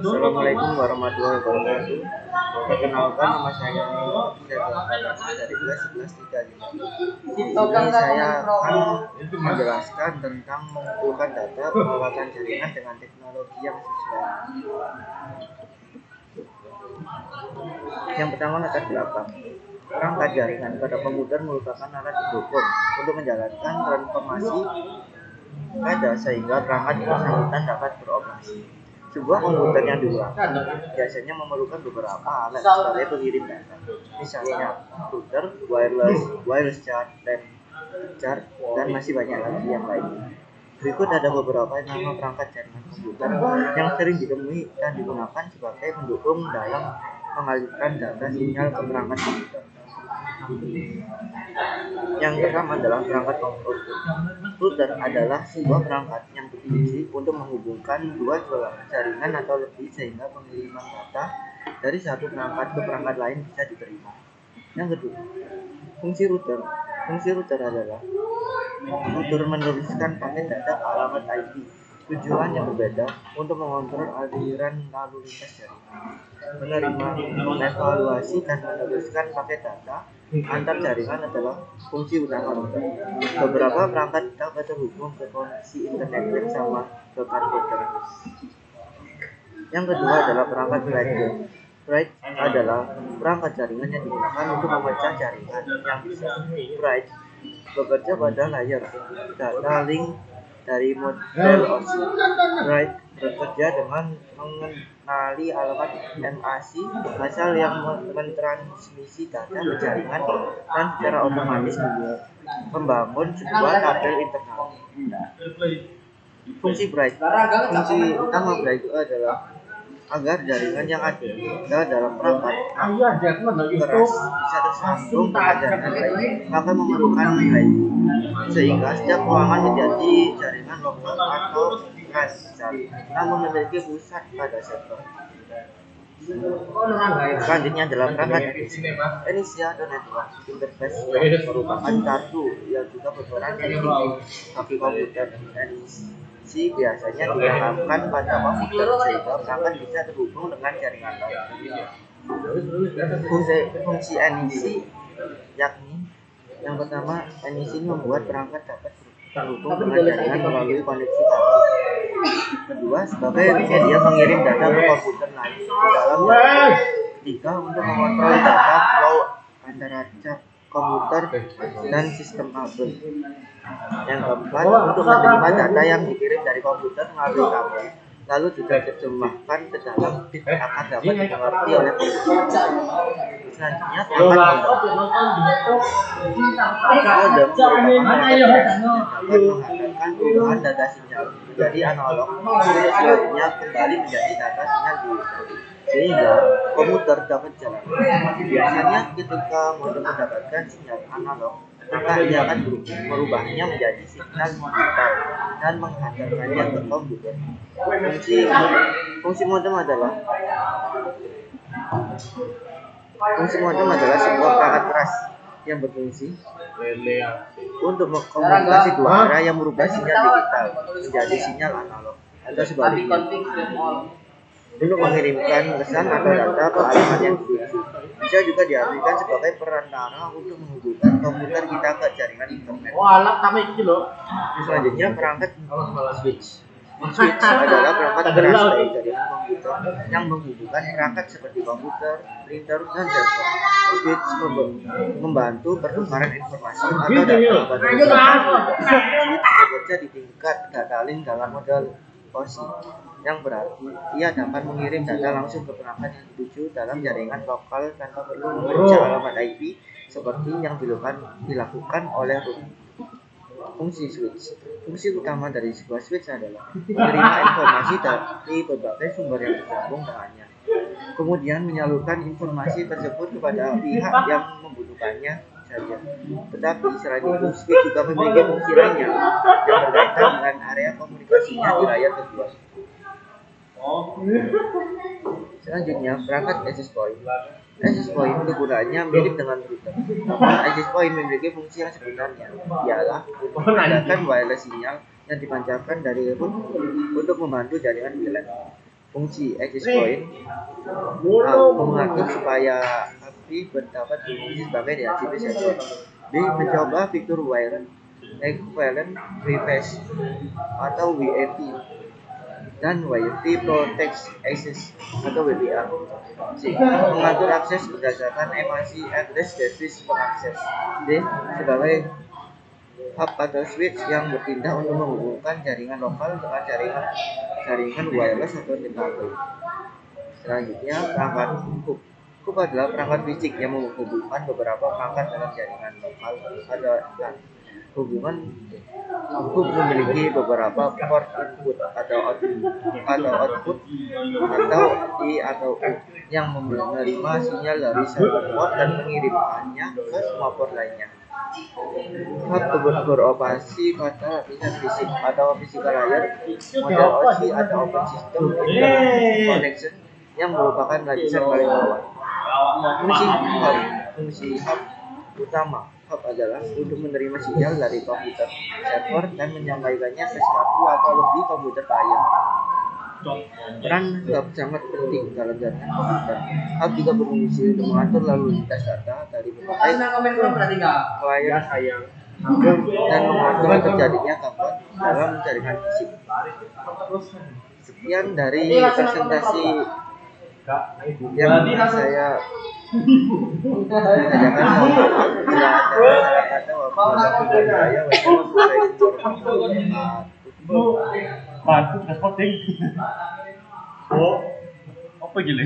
Assalamualaikum warahmatullahi wabarakatuh. Perkenalkan, nama saya dari kelas 11 3. Ini saya akan menjelaskan tentang mengumpulkan data penguatan jaringan dengan teknologi yang sesuai. Yang pertama, latar belakang. Perangkat jaringan pada komputer merupakan alat pendukung untuk menjalankan transformasi data sehingga perangkat bersangkutan dapat beroperasi. Sebuah komputer yang digunakan biasanya memerlukan beberapa alat sebagai pengirim data, misalnya router, wireless charge, dan masih banyak lagi yang lainnya. Berikut ada beberapa nama perangkat jaringan komputer yang sering ditemui dan digunakan sebagai pendukung dalam mengalirkan data sinyal ke perangkat komputer. Yang pertama adalah perangkat komputer. Router adalah sebuah perangkat yang berfungsi untuk menghubungkan dua jaringan atau lebih sehingga pengiriman data dari satu perangkat ke perangkat lain bisa diterima. Yang kedua, fungsi router. Fungsi router adalah router menuliskan paket data ke alamat IP tujuan yang berbeda untuk mengontrol aliran lalu lintas jaringan, menerima, mengevaluasi, dan meneruskan paket data antar jaringan adalah fungsi utama router. Beberapa perangkat dapat terhubung ke koneksi internet yang sama ke komputer. Yang kedua adalah perangkat breadboard. Bread adalah perangkat jaringan yang digunakan untuk memecah jaringan yang bisa. Bread bekerja pada layar data link dari model OSI. Bread bekerja dengan mengenali alamat MAC asal yang mentransmisi data ke jaringan dan secara otomatis membangun sebuah tabel internal. Fungsi utama Bright itu adalah agar jaringan yang ada dalam perangkat keras bisa tersambung dengan jaringan lain, maka memerlukan nilai sehingga setiap ruangan menjadi jaringan lokal atau lancar, namun memiliki pusat pada server. Selanjutnya adalah perangkat NIC atau Network Interface yang merupakan kartu yang juga berperan penting bagi komputer. NIC biasanya ditanamkan pada komputer sehingga perangkat bisa terhubung dengan jaringan lain. Fungsi NIC yakni yang pertama, NIC membuat perangkat dapat terhubung dengan jaringan melalui koneksi kabel. Kedua, sebagai media mengirim data ke komputer lain di dalam jaringan. Ketiga, untuk mengontrol data flow antara komputer dan sistem kabel. Yang keempat, untuk menerima data yang dikirim dari komputer melalui kabel, lalu juga diterjemahkan ke dalam bit agar dapat dimengerti oleh komputer. Selanjutnya, perangkat modem menghantarkan perubahan data sinyal menjadi analog, selanjutnya kembali menjadi data sinyal digital, sehingga komputer dapat jalan. Biasanya ketika modem mendapatkan sinyal analog, maka ia akan merubahnya menjadi sinyal digital dan menghantarkannya ke komputer. Fungsi modem adalah sebuah perangkat keras yang berfungsi untuk komunikasi dua arah yang merubah sinyal digital menjadi sinyal analog atau sebaliknya, untuk mengirimkan pesan atau data ke alamat yang dituju. Bisa juga diartikan sebagai perantara untuk menghubungkan komputer kita ke jaringan internet. Selanjutnya, perangkat switch. Switch adalah perangkat keras dari jaringan komputer yang menghubungkan perangkat seperti komputer, printer, dan server. Switch membantu pertukaran informasi atau data pada switch bekerja di tingkat data link dalam model OSI, yang berarti ia dapat mengirim data langsung ke perangkat yang dituju dalam jaringan lokal tanpa perlu memeriksa alamat IP seperti yang dilakukan oleh router. Fungsi switch. Fungsi utama dari sebuah switch adalah menerima informasi dari berbagai sumber yang tergabung dengannya, kemudian menyalurkan informasi tersebut kepada pihak yang membutuhkannya saja. Tetapi selain itu, switch juga memiliki fungsi lainnya yang berkaitan dengan area komunikasinya di layar kedua. Selanjutnya, perangkat access point. Access point kegunaannya mirip dengan router, namun access point memiliki fungsi yang sebenarnya, ialah untuk memindahkan wireless sinyal yang dipancarkan dari root untuk membantu jaringan VLAN. Fungsi access point mengatur supaya API dapat berfungsi sebagai DHCP server. B. Mencoba fitur wireless equivalent request atau WEP dan WEP Protect Access atau WPA. C. Mengatur akses berdasarkan MAC address service pengakses. D. Sebagai hub atau switch yang bertindak untuk menghubungkan jaringan lokal dengan jaringan wireless atau network. Selanjutnya, perangkat hub. Hub adalah perangkat fisik yang menghubungkan beberapa perangkat dalam jaringan lokal. Hubungan hub memiliki beberapa port input atau output atau I atau U yang menerima sinyal dari satu port dan mengirimkannya ke semua port lainnya. Hub beroperasi pada lapisan fisik atau physical layer, model OSI atau Open System Interconnection yang merupakan lapisan paling bawah. Fungsi hub utama hub adalah untuk menerima sinyal dari komputer server dan menyampaikannya ke satu atau lebih komputer klien. Peran hub sangat penting dalam jaringan komputer. Hub juga berfungsi untuk mengatur lalu lintas data dari berbagai klien dan mengatur terjadinya gangguan dalam jaringan fisik. Sekian dari presentasi yang saya tanyakan. Bila ada kata-kata wabillahi hidayah wassalamualaikum warahmatullahi wabarakatuh. Apa gile?